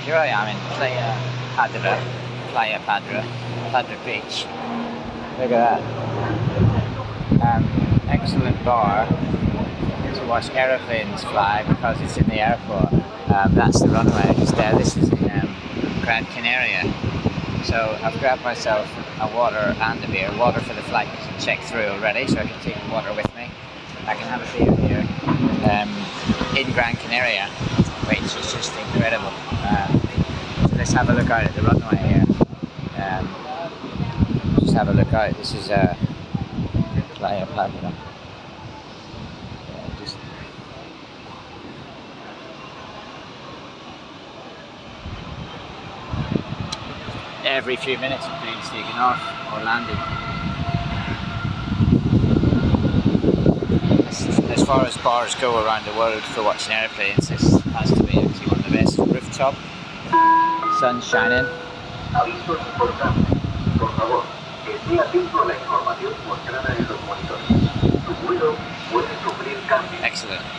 Here I am in Playa Padre Beach. Look at that. Excellent bar to watch aeroplanes fly because it's in the airport. That's the runway just there. This is in Gran Canaria. So I've grabbed myself a water and a beer. Water for the flight because it's checked through already, so I can take the water with me. I can have a beer here in Gran Canaria, which is just incredible. So let's have a look out at the runway here. Just have a look out. This is Playa Padre. Just every few minutes a plane's taking off or landing. As far as bars go around the world for watching airplanes, this has to be actually one of the best. Rooftop, sun shining. Avisos importantes. Por favor, esté atento a la información mostrada en los monitores. Su vuelo puede sufrir cambios. Excellent.